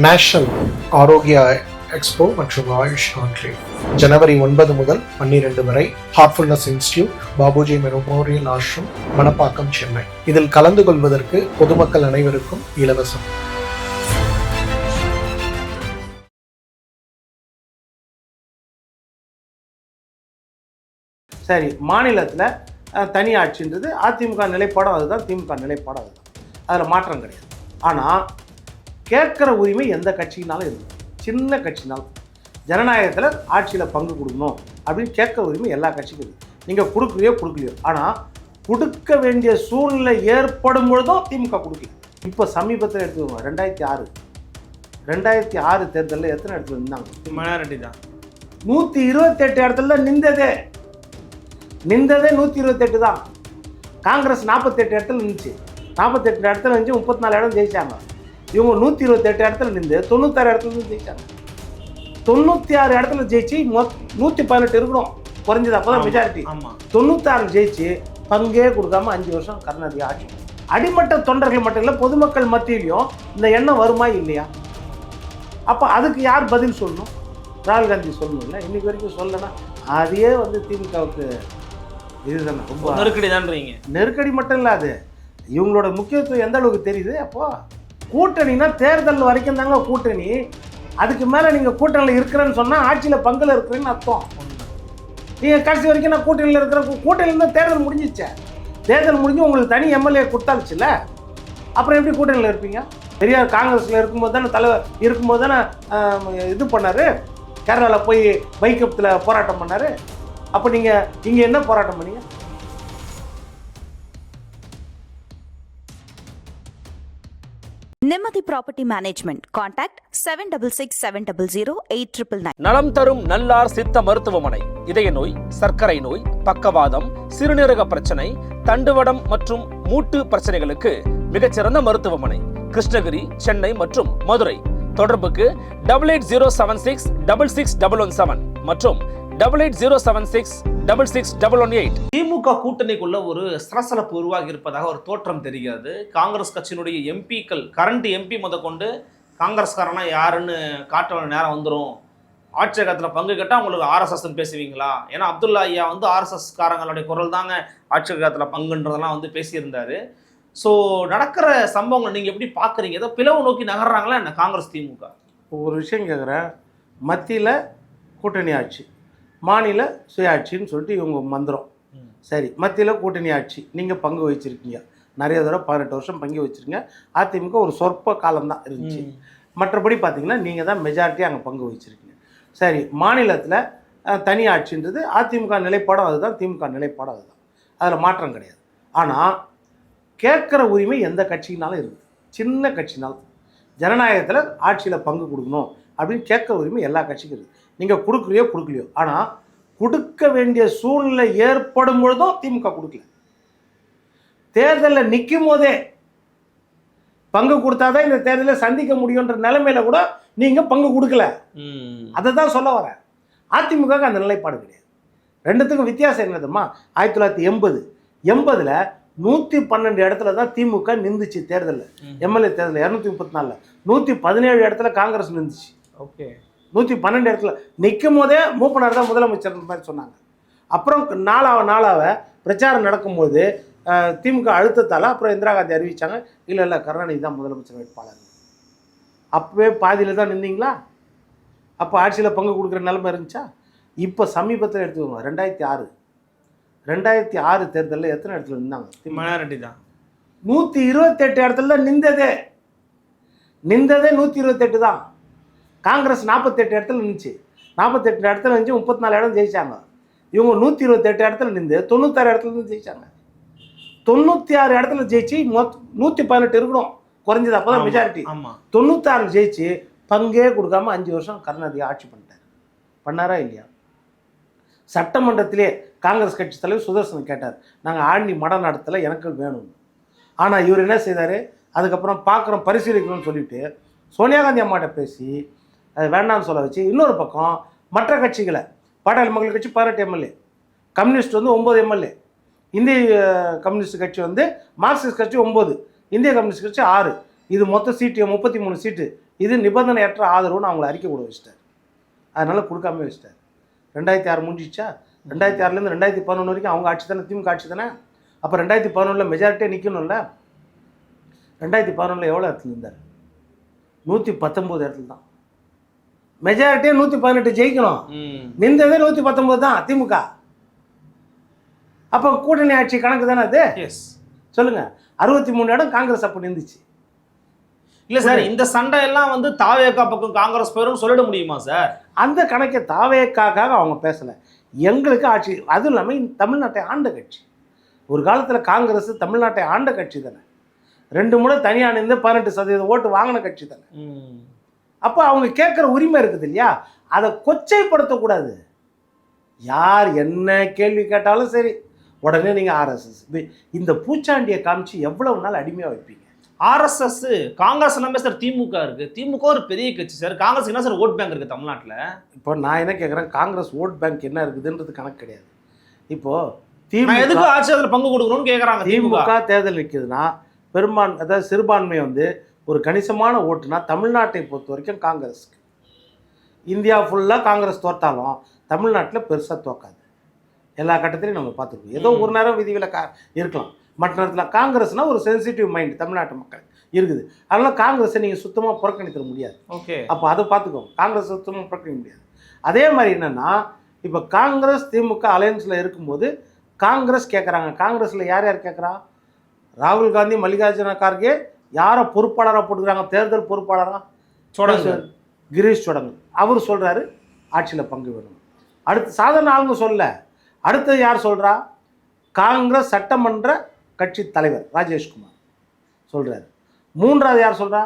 National ஆரோக்கிய expo மற்றும் AYUSH conclave ஜனவரி 9 முதல் 12 வரை Heartfulness institute, Babuji memorial ashram, Manapakkam, Chennai. இதில் கலந்து கொள்வதற்கு பொதுமக்கள் அனைவருக்கும் இலவசம். சரி, மாநிலத்தில் தனி ஆட்சின்றது அதிமுக நிலைப்பாடம் அதுதான், திமுக நிலைப்பாடம் அதுதான், அதில் மாற்றம் கிடையாது. ஆனால் கேட்குற உரிமை எந்த கட்சினாலும் இருக்குது. சின்ன கட்சினாலும் ஜனநாயகத்தில் ஆட்சியில் பங்கு கொடுக்கணும் அப்படின்னு கேட்குற உரிமை எல்லா கட்சிக்கும் இருக்குது. நீங்கள் கொடுக்கலையோ ஆனால் கொடுக்க வேண்டிய சூழ்நிலை ஏற்படும் பொழுதும் திமுக கொடுக்கல. இப்போ சமீபத்தில் எடுத்துக்கோங்க, 2006 தேர்தலில் எத்தனை இடத்துல நின்றாங்க? மைனாரிட்டி தான். 128 இடத்துல தான் நின்றதே 128 தான். காங்கிரஸ் 48 இடத்துல நின்றுச்சு. 48 இடத்துல நின்று 34 இடம் ஜெயிச்சாங்க. இவங்க 128 இடத்துல நின்று 96 இடத்துல இருந்து ஜெயிச்சாங்க. 96 இடத்துல ஜெயிச்சு 118 இருக்கணும் குறைஞ்சது, அப்போதான் மெஜாரிட்டி. 96 ஜெயிச்சு பங்கே கொடுக்காம 5 வருஷம் கருணாநிதி ஆட்சி. அடிமட்ட தொண்டர்கள் மட்டும் இல்லை, பொதுமக்கள் மத்தியிலையும் இந்த எண்ணம் வருமா இல்லையா? அப்போ அதுக்கு யார் பதில் சொல்லணும்? ராகுல் காந்தி சொல்லணும்ல. இன்னைக்கு வரைக்கும் சொல்லலைன்னா அதையே திமுகவுக்கு இதுதானே ரொம்ப நெருக்கடி தான்றீங்க. நெருக்கடி மட்டும் இல்லை, அது இவங்களோட முக்கியத்துவம் எந்த அளவுக்கு தெரியுது. அப்போ கூட்டணினா தேர்தல் வரைக்கும் தாங்க கூட்டணி. அதுக்கு மேலே நீங்கள் கூட்டணியில் இருக்கிறேன்னு சொன்னால் ஆட்சியில் பங்கில் இருக்கிறேன்னு அர்த்தம். நீங்கள் கடைசி வரைக்கும் நான் கூட்டணியில் இருக்கிற, கூட்டணியில் தேர்தல் முடிஞ்சிச்சே. தேர்தல் முடிஞ்சு உங்களுக்கு தனி எம்எல்ஏ கொடுத்தாச்சுல, அப்புறம் எப்படி கூட்டணியில் இருப்பீங்க? பெரியார் காங்கிரஸில் இருக்கும்போது தானே இருக்கும்போது தானே இது பண்ணார், கேரளாவில் போய் பைக்கத்தில் போராட்டம் பண்ணார். அப்போ நீங்கள் இங்கே என்ன போராட்டம் பண்ணீங்க? நிம்மதி ப்ராப்பர்ட்டி மேனேஜ்மெண்ட். கான்டாக்ட் 7667008999. நலம் தரும் நல்லார் சித்த மருத்துவமனை. இதய நோய், சர்க்கரை நோய், பக்கவாதம், சிறுநீரக பிரச்சனை, தண்டுவடம் மற்றும் மூட்டு பிரச்சனைகளுக்கு மிகச்சிறந்த மருத்துவமனை. கிருஷ்ணகிரி, சென்னை மற்றும் மதுரை. தொடர்புக்கு 8807666117 மற்றும் 8807666118. திமுக கூட்டணிக்குள்ள ஒரு சலசலப்பு உருவாகி இருப்பதாக ஒரு தோற்றம் தெரிகிறது. காங்கிரஸ் கட்சியினுடைய எம்பிக்கள், கரண்ட் எம்பி முதற்கொண்டு காங்கிரஸ்காரனா யாருன்னு காட்ட நேரம் வந்துடும், ஆட்சியகத்தில் பங்கு கேட்டால் உங்களுக்கு ஆர்எஸ்எஸ்ன்னு பேசுவீங்களா? ஏன்னா அப்துல்லா ஐயா ஆர்எஸ்எஸ் காரங்களுடைய குரல் தாங்க ஆட்சியகத்தில் பங்குன்றதெல்லாம் பேசியிருந்தாரு. ஸோ நடக்கிற சம்பவங்கள் நீங்கள் எப்படி பார்க்குறீங்க? ஏதோ பிளவு நோக்கி நகர்றாங்களா என்ன காங்கிரஸ் திமுக? ஒரு விஷயம் கேட்குறேன். மத்தியில் கூட்டணி ஆட்சி, மாநில சுயாட்சின்னு சொல்லிட்டு இவங்க மந்திரம். சரி, மத்தியில் கூட்டணி ஆட்சி நீங்கள் பங்கு வச்சுருக்கீங்க, நிறைய தடவை 18 வருஷம் பங்கு வச்சுருங்க. அதிமுக ஒரு சொற்ப காலம்தான் இருந்துச்சு. மற்றபடி பார்த்திங்கன்னா நீங்கள் தான் மெஜாரிட்டி அங்கே பங்கு வச்சுருக்கீங்க. சரி, மாநிலத்தில் தனி ஆட்சின்றது அதிமுக நிலைப்பாடம் அதுதான், திமுக நிலைப்பாடம் அதுதான், அதில் மாற்றம் கிடையாது. ஆனால் கேட்குற உரிமை எந்த கட்சினாலும் இருக்குது. சின்ன கட்சினாலும் ஜனநாயகத்தில் ஆட்சியில் பங்கு கொடுக்கணும் அப்படின்னு கேட்குற உரிமை எல்லா கட்சிக்கும் இருக்குது. நீங்கள் கொடுக்கலையோ ஆனால் கொடுக்க வேண்டிய சூழ்நிலை ஏற்படும் பொழுதும் திமுக கொடுக்கல. தேர்தலில் நிற்கும் போதே பங்கு கொடுத்தாதான் இந்த தேர்தலை சந்திக்க முடியுன்ற நிலைமையில கூட நீங்கள் பங்கு கொடுக்கல. அதை தான் சொல்ல வரேன். அதிமுக அந்த நிலைப்பாடு கிடையாது. ரெண்டுத்துக்கும் வித்தியாசம் என்னதுமா? 1980 112 இடத்துல தான் திமுக நின்றுச்சு தேர்தலில், எம்எல்ஏ தேர்தலில் 234. 117 இடத்துல காங்கிரஸ் நின்றுச்சு. ஓகே, 112 இடத்துல நிற்கும் போதே மூப்பனார் தான் முதலமைச்சர் மாதிரி சொன்னாங்க. அப்புறம் நாளாக பிரச்சாரம் நடக்கும்போது திமுக அழுத்தத்தால் அப்புறம் இந்திரா காந்தி அறிவித்தாங்க, இல்லை கருணாநிதி தான் முதலமைச்சர் வேட்பாளர். அப்போவே பாதியில் தான் நின்றீங்களா? அப்போ ஆட்சியில் பங்கு கொடுக்குற நிலைமை இருந்துச்சா? இப்போ சமீபத்தில் எடுத்துக்கோங்க, 2006 தேர்தலில் எத்தனை இடத்துல நின்றாங்க? மைனாரிட்டி தான். 128 இடத்துல தான் நின்றதே 128 தான். காங்கிரஸ் 48 இடத்துல நின்றுச்சு. 48 இடத்துல நின்று 34 இடம் ஜெயிச்சாங்க. இவங்க 128 இடத்துல நின்று 96 இடத்துல இருந்து ஜெயிச்சாங்க. 96 இடத்துல ஜெயிச்சு 118 இருக்கணும் குறைஞ்சது, அப்போதான் மெஜாரிட்டி. 96 ஜெயிச்சு பங்கே கொடுக்காம 5 வருஷம் கருணாநிதி ஆட்சி பண்ணிட்டார். பண்ணாரா இல்லையா? சட்டமன்றத்திலே காங்கிரஸ் கட்சி தலைவர் சுதர்சன் கேட்டார், நாங்கள் ஆண்டி மடம் நடத்தலை, எனக்கு வேணும். ஆனால் இவர் என்ன செய்தார்? அதுக்கப்புறம் பார்க்குறோம், பரிசீலிக்கணும்னு சொல்லிட்டு சோனியா காந்தி அம்மாட்ட பேசி அது வேண்டாம்னு சொல்ல வச்சு, இன்னொரு பக்கம் மற்ற கட்சிகளை, பாட்டாளி மக்கள் கட்சி 18 எம்எல்ஏ, கம்யூனிஸ்ட் 9 எம்எல்ஏ, இந்திய கம்யூனிஸ்ட் கட்சி மார்க்சிஸ்ட் கட்சி 9, இந்திய கம்யூனிஸ்ட் கட்சி 6, இது மொத்த சீட்டு 33 சீட்டு இது நிபந்தனையற்ற ஆதரவுன்னு அவங்கள அறிக்கை கூட வச்சிட்டார். அதனால் கொடுக்காம வச்சிட்டார். 2006 முடிஞ்சிச்சா? 2006லேருந்து 2011 வரைக்கும் அவங்க ஆட்சி தானே, திமுக ஆட்சி தானே. அப்போ 2011 மெஜாரிட்டியே நிற்கணும்ல. 2011 எவ்வளோ இடத்துல இருந்தார்? 119 இடத்துல தான். மெஜாரிட்டியே 118 ஜெயிக்கணும். நின்றதே 119 தான் திமுக. அப்போ கூட்டணி ஆட்சி கணக்கு தானே அது? சொல்லுங்க. 63 இடம் காங்கிரஸ் அப்போ நின்றுச்சு. இல்லை சார், இந்த சண்டை எல்லாம் வந்து தாவேகா பக்கம் காங்கிரஸ் போயிடும் சொல்லிட முடியுமா சார்? அந்த கணக்கை தாவேக்காக அவங்க பேசலை. எங்களுக்கு ஆட்சி, அதுவும் இல்லாமல் தமிழ்நாட்டை ஆண்ட கட்சி. ஒரு காலத்தில் காங்கிரஸ் தமிழ்நாட்டை ஆண்ட கட்சி தானே. 2 முறை தனியாக நின்று 18% ஓட்டு வாங்கின கட்சி தானே. அப்போ அவங்க கேட்குற உரிமை இருக்குது இல்லையா, அதை கொச்சைப்படுத்தக்கூடாது. யார் என்ன கேள்வி கேட்டாலும் சரி, உடனே நீங்கள் ஆர்எஸ்எஸ், இந்த பூச்சாண்டியை காமிச்சு எவ்வளவு நாள் அடிமையாக வைப்பீங்க? ஆர்எஸ்எஸ் காங்கிரஸ் எல்லாமே சார் திமுக இருக்கு. திமுக ஒரு பெரிய கட்சி சார். காங்கிரஸ் என்ன சார் ஓட் பேங்க் இருக்கு தமிழ்நாட்டில்? இப்போ நான் என்ன கேட்குறேன், காங்கிரஸ் ஓட் பேங்க் என்ன இருக்குதுன்றது கணக்கு கிடையாது. இப்போ திமுக எதுக்கு ஆட்சி அதில் பங்கு கொடுக்கணும்னு கேட்குறாங்க. திமுக தேர்தல் நிற்குதுன்னா பெரும்பான்மை, அதாவது சிறுபான்மை வந்து ஒரு கணிசமான ஓட்டுனா தமிழ்நாட்டை பொறுத்த வரைக்கும் காங்கிரஸுக்கு. இந்தியா ஃபுல்லாக காங்கிரஸ் தோற்றாலும் தமிழ்நாட்டில் பெருசாக தோக்காது. எல்லா கட்டத்திலையும் நம்ம பார்த்துருக்கோம். ஏதோ ஒரு நேரம் விதிவில் இருக்கலாம், மற்ற நேரத்தில் காங்கிரஸ்னால் ஒரு சென்சிட்டிவ் மைண்ட் தமிழ்நாட்டு மக்கள் இருக்குது. அதனால் காங்கிரஸை நீங்கள் சுத்தமாக புறக்கணிக்க முடியாது. ஓகே, அப்போ அதை பார்த்துக்கோங்க. காங்கிரஸ் சுத்தமாக புறக்கணிக்க முடியாது. அதே மாதிரி என்னென்னா, இப்போ காங்கிரஸ் திமுக அலையன்ஸில் இருக்கும்போது காங்கிரஸ் கேட்குறாங்க. காங்கிரஸில் யார் யார் கேட்குறா? ராகுல் காந்தி, மல்லிகார்ஜுன கார்கே யாரை பொறுப்பாளராக போட்டுக்கிறாங்க? தேர்தல் பொறுப்பாளராக கிரீஷ் சோடங்கர். அவர் சொல்கிறாரு ஆட்சியில் பங்கு வேணும். அடுத்து சாதாரண ஆளுங்க சொல்ல, அடுத்தது யார் சொல்கிறா? காங்கிரஸ் சட்டமன்ற கட்சி தலைவர் ராஜேஷ்குமார் சொல்கிறார். மூன்றாவது யார் சொல்கிறா?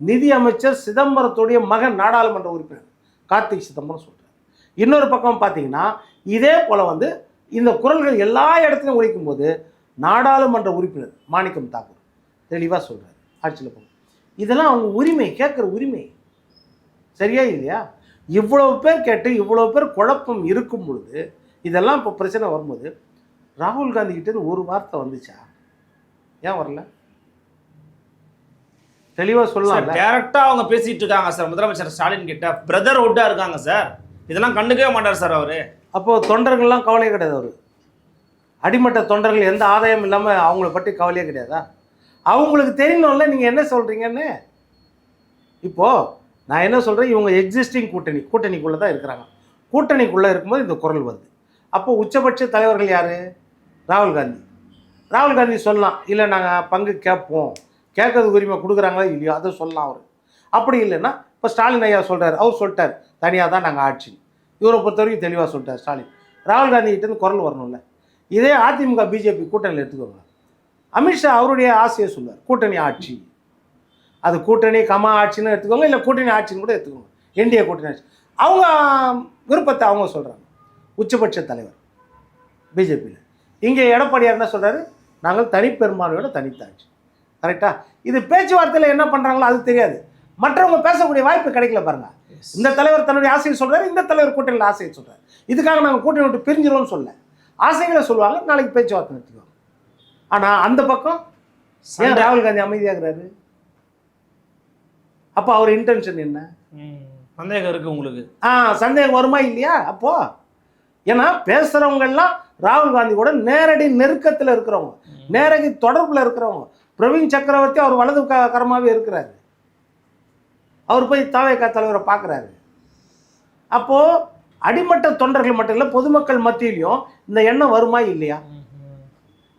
நிதி அமைச்சர் சிதம்பரத்துடைய மகன் நாடாளுமன்ற உறுப்பினர் கார்த்திக் சிதம்பரம் சொல்கிறார். இன்னொரு பக்கம் பார்த்தீங்கன்னா இதே போல் வந்து இந்த குரல்கள் எல்லா இடத்துலையும் ஒழிக்கும் போது நாடாளுமன்ற உறுப்பினர் மாணிக்கம் தாக்கூர் தெளிவாக சொல்கிறார் ஆட்சியில் போகும். இதெல்லாம் அவங்க உரிமை, கேட்குற உரிமை. சரியா இல்லையா? இவ்வளோ பேர் கேட்டு இவ்வளோ பேர் குழப்பம் இருக்கும் பொழுது, இதெல்லாம் இப்போ பிரச்சனை வரும்போது ராகுல் காந்தி கிட்டேருந்து ஒரு வார்த்தை வந்துச்சா? ஏன் வரல? தெளிவாக சொல்லலாம். டைரக்டாக அவங்க பேசிட்டு இருக்காங்க சார் முதலமைச்சர் ஸ்டாலின் கிட்ட. பிரதர்ஹுட்டாக இருக்காங்க சார். இதெல்லாம் கண்டுக்கவே மாட்டார் சார் அவர். அப்போது தொண்டர்கள்லாம் கவலையே கிடையாது. அவர் அடிமட்ட தொண்டர்கள் எந்த ஆதாயம் இல்லாமல் அவங்கள பற்றி கவலையே கிடையாதா? அவங்களுக்கு தெரியணும்ல நீங்கள் என்ன சொல்கிறீங்கன்னு. இப்போது நான் என்ன சொல்கிறேன், இவங்க எக்ஸிஸ்டிங் கூட்டணிக்குள்ளே தான் இருக்கிறாங்க. கூட்டணிக்குள்ளே இருக்கும்போது இந்த குரல் வருது. அப்போது உச்சபட்ச தலைவர்கள் யார்? ராகுல் காந்தி. ராகுல் காந்தி சொல்லலாம், இல்லை நாங்கள் பங்கு கேட்போம், கேட்கறதுக்கு உரிமை கொடுக்குறாங்களா இல்லையோ அதை சொல்லலாம் அவர். அப்படி இல்லைன்னா இப்போ ஸ்டாலின் ஐயா சொல்கிறார், அவர் சொல்லிட்டார் தனியாக தான் நாங்கள் ஆட்சி. இவரை பொறுத்த வரைக்கும் தெளிவாக சொல்லிட்டார் ஸ்டாலின். ராகுல் காந்தி கிட்டேருந்து குரல் வரணும்ல. இதே அதிமுக பிஜேபி கூட்டணியில் எடுத்துக்கோங்க. அமித்ஷா அவருடைய ஆசையை சொல்லுவார், கூட்டணி ஆட்சி. அது கூட்டணி கமா ஆட்சின்னு எடுத்துக்கோங்க, இல்லை கூட்டணி ஆட்சின்னு கூட எடுத்துக்கோங்க, என்டிஏ கூட்டணி ஆட்சி. அவங்க விருப்பத்தை அவங்க சொல்கிறாங்க. உச்சபட்ச தலைவர் பிஜேபியில். இங்கே எடப்பாடியார் என்ன சொல்கிறாரு? நாங்கள் தனிப்பெரும்பான்மையோட தனித்தாட்சி. கரெக்டாக? இது பேச்சுவார்த்தையில் என்ன பண்ணுறாங்களோ அது தெரியாது. மற்றவங்க பேசக்கூடிய வாய்ப்பு கிடைக்கல பாருங்கள். இந்த தலைவர் தன்னுடைய ஆசையை சொல்கிறார், இந்த தலைவர் கூட்டணியில் ஆசையை சொல்கிறார். இதுக்காக நாங்கள் கூட்டணி விட்டு பிரிஞ்சிருவோம்னு சொல்ல, ஆசைகளை சொல்லுவாங்க, நாளைக்கு பேச்சுவார்த்தை நடத்திக்குவாங்க. ஆனால் அந்த பக்கம் ஏன் ராகுல் காந்தி அமைதியாகிறாரு? அப்போ அவர் இன்டென்ஷன் என்ன? சந்தேகம் இருக்குது உங்களுக்கு? சந்தேகம் வருமா இல்லையா? அப்போது ஏன்னா பேசுகிறவங்கெல்லாம் ராகுல் காந்தி கூட நேரடி நெருக்கத்தில் இருக்கிறவங்க, நேரடி தொடர்பில் இருக்கிறவங்க. பிரவீன் சக்கரவர்த்தி அவர் வலது கரமாகவே இருக்கிறாரு. அவர் போய் தாவேகா தலைவரை பார்க்குறாரு. அப்போது அடிமட்ட தொண்டர்கள் மட்டும் இல்லை, பொதுமக்கள் மத்தியிலையும் இந்த எண்ணம் வருமா இல்லையா?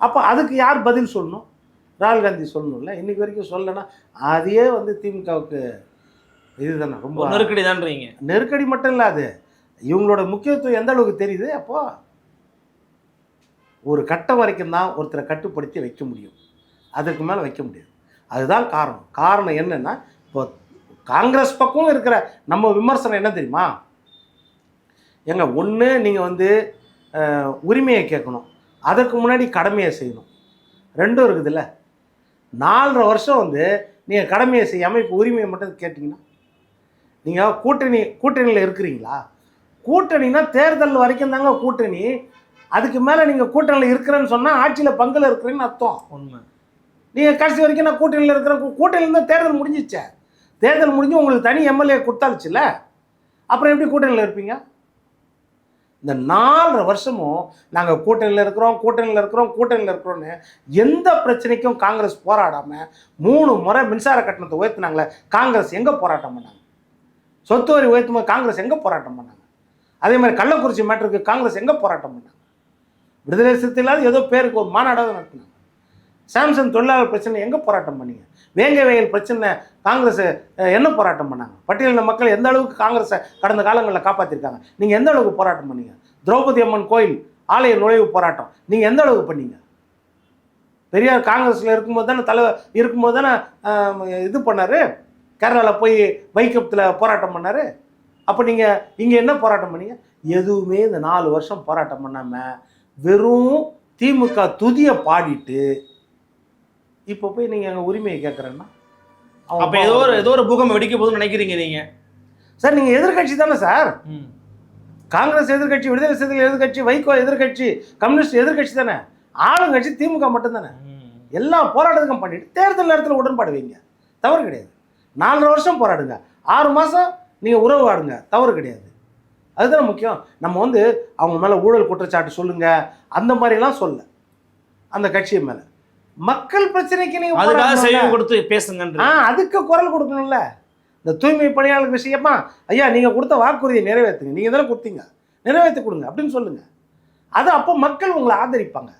அப்போ அதுக்கு யார் பதில் சொல்லணும்? ராகுல் காந்தி சொல்லணும்ல. இன்னைக்கு வரைக்கும் சொல்லலைன்னா அதையே வந்து திமுகவுக்கு இதுதானே ரொம்ப நெருக்கடி தான்றீங்க. நெருக்கடி மட்டும் இல்லை, அது இவங்களோட முக்கியத்துவம் எந்த அளவுக்கு தெரியுது. அப்போது ஒரு கட்டம் வரைக்கும் தான் ஒருத்தரை கட்டுப்படுத்தி வைக்க முடியும், அதற்கு மேலே வைக்க முடியாது. அதுதான் காரணம் என்னென்னா, இப்போ காங்கிரஸ் பக்கம் இருக்கிற நம்ம விமர்சனம் என்ன தெரியுமா? ஒன்று நீங்கள் வந்து உரிமையை கேட்கணும், அதற்கு முன்னாடி கடமையை செய்யணும். ரெண்டும் இருக்குதுல்ல. 4.5 வருஷம் வந்து நீங்கள் கடமையை செய்யாமல் இப்போ உரிமையை மட்டும் கேட்டிங்கன்னா, நீங்கள் கூட்டணியில் இருக்கிறீங்களா? கூட்டணினா தேர்தல் வரைக்கும் தாங்க கூட்டணி. அதுக்கு மேலே நீங்கள் கூட்டணியில் இருக்கிறேன்னு சொன்னால் ஆட்சியில் பங்கில் இருக்கிறேன்னு அர்த்தம். உண்மை. நீங்கள் கடைசி வரைக்கும் நான் கூட்டணியில் இருக்கிறேன், கூட்டணியில் தான் தேர்தல் முடிஞ்சிச்சே. தேர்தல் முடிஞ்சு உங்களுக்கு தனி எம்எல்ஏ கொடுத்தாச்சுல்ல, அப்புறம் எப்படி கூட்டணியில் இருப்பீங்க? இந்த 4.5 வருஷமும் நாங்கள் கூட்டணியில் இருக்கிறோம்னு எந்த பிரச்சனைக்கும் காங்கிரஸ் போராடாமல் 3 முறை மின்சார கட்டணத்தை உயர்த்தினாங்களே, காங்கிரஸ் எங்கே போராட்டம் பண்ணாங்க? சொத்து வரி உயர்த்தும் போது காங்கிரஸ் எங்கே போராட்டம் பண்ணாங்க? அதே மாதிரி கள்ளக்குறிச்சி மேட்டருக்கு காங்கிரஸ் எங்கே போராட்டம் பண்ணாங்க? விடுதலை சிறுத்தைகளாவது ஏதோ பேருக்கு ஒரு மாநாடாவது நடத்தினாங்க. சாம்சங் தொழிலாளர் பிரச்சனை எங்கே போராட்டம் பண்ணீங்க? வேங்கை வயல் பிரச்சனை காங்கிரஸ் என்ன போராட்டம் பண்ணாங்க? பட்டியலின மக்கள் எந்த அளவுக்கு காங்கிரஸை கடந்த காலங்களில் காப்பாற்றிருக்காங்க? நீங்கள் எந்த அளவுக்கு போராட்டம் பண்ணீங்க? திரௌபதி அம்மன் கோயில் ஆலய நுழைவு போராட்டம் நீங்கள் எந்த அளவுக்கு பண்ணீங்க? பெரியார் காங்கிரஸில் இருக்கும்போது தானே இது பண்ணார், கேரளாவில் போய் வைக்கத்தில் போராட்டம் பண்ணார். அப்போ நீங்கள் இங்கே என்ன போராட்டம் பண்ணீங்க? எதுவுமே இந்த 4 வருஷம் போராட்டம் பண்ணாமல் வெறும் திமுக துதியை பாடிட்டு இப்போ போய் நீங்கள் எங்கள் உரிமையை கேட்குறேன்னா அப்போ ஏதோ ஒரு பூகம்பம் வெடிக்க போதுன்னு நினைக்கிறீங்க நீங்கள்? சார் நீங்கள் எதிர்கட்சி தானே சார். காங்கிரஸ் எதிர்கட்சி, விடுதலை சிறுத்தைகள் எதிர்கட்சி, வைகோ எதிர்கட்சி, கம்யூனிஸ்ட் எதிர்கட்சி தானே. ஆளுங்கட்சி திமுக மட்டும்தானே. எல்லா போராட்டத்துக்கும் பண்ணிட்டு தேர்தல் நேரத்தில் உடன்பாடு வைங்க, தவறு கிடையாது. 4.5 வருஷம் போராடுங்க, 6 மாதம் நீங்கள் உறவு வாடுங்க, தவறு கிடையாது. அதுதான் முக்கியம். நம்ம அவங்க மேலே ஊழல் குற்றச்சாட்டு சொல்லுங்கள் அந்த மாதிரிலாம் சொல்ல, அந்த கட்சியை மேலே மக்கள் பிரச்சனைக்கு நீங்கள் கொடுத்து பேசுங்க, அதுக்கு குரல் கொடுக்கணும்ல. இந்த தூய்மை பணியாளர் விஷயமா, ஐயா நீங்கள் கொடுத்த வாக்குறுதியை நிறைவேற்றுங்க, நீங்கள் தானே கொடுத்தீங்க, நிறைவேற்றி கொடுங்க அப்படின்னு சொல்லுங்கள். அது அப்போ மக்கள் உங்களை ஆதரிப்பாங்க.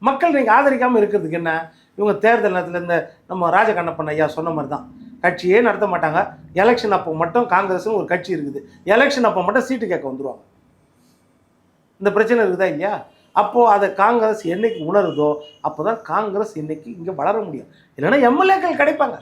மக்கள் நீங்கள் ஆதரிக்காமல் இருக்கிறதுக்கு என்ன? இவங்க தேர்தல் நேரத்தில் இந்த நம்ம ராஜகண்ணப்பன் ஐயா சொன்ன மாதிரி தான், கட்சியே நடத்த மாட்டாங்க. எலெக்ஷன் அப்போ மட்டும் காங்கிரஸ்னு ஒரு கட்சி இருக்குது, எலெக்ஷன் அப்போ மட்டும் சீட்டு கேட்க வந்துடுவாங்க. இந்த பிரச்சனை இருக்குதா இல்லையா? அப்போது அதை காங்கிரஸ் என்னைக்கு உணருதோ அப்போ தான் காங்கிரஸ் இன்னைக்கு இங்கே வளர முடியும். இல்லைன்னா எம்எல்ஏக்கள் கிடைப்பாங்க,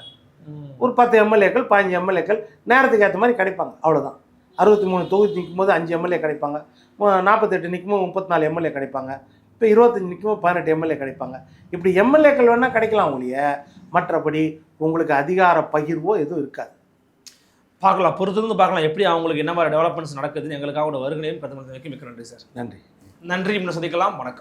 ஒரு 10 எம்எல்ஏக்கள் 15 எம்எல்ஏக்கள் நேரத்துக்கு ஏற்ற மாதிரி கிடைப்பாங்க, அவ்வளோதான். 63 தொகுதி நிற்கும் போது 5 எம்எல்ஏ கிடைப்பாங்க, 48 நிற்கும் போது 34 எம்எல்ஏ கிடைப்பாங்க, இப்போ 25 நிற்கும் போது 18 எம்எல்ஏ கிடைப்பாங்க. இப்படி எம்எல்ஏக்கள் வேணால் கிடைக்கலாம் ஒழிய மற்றபடி உங்களுக்கு அதிகார பகிர்வோ எதுவும் இருக்காது. பார்க்கலாம், பொறுத்திருந்து பார்க்கலாம் எப்படி அவங்களுக்கு என்ன மாதிரி டெவலப்மெண்ட்ஸ் நடக்குதுன்னு. எங்களுக்காக வருகிறேன். பிரதமர் மிக்க நன்றி சார். நன்றி. இன்னும் சந்திக்கலாம். வணக்கம்.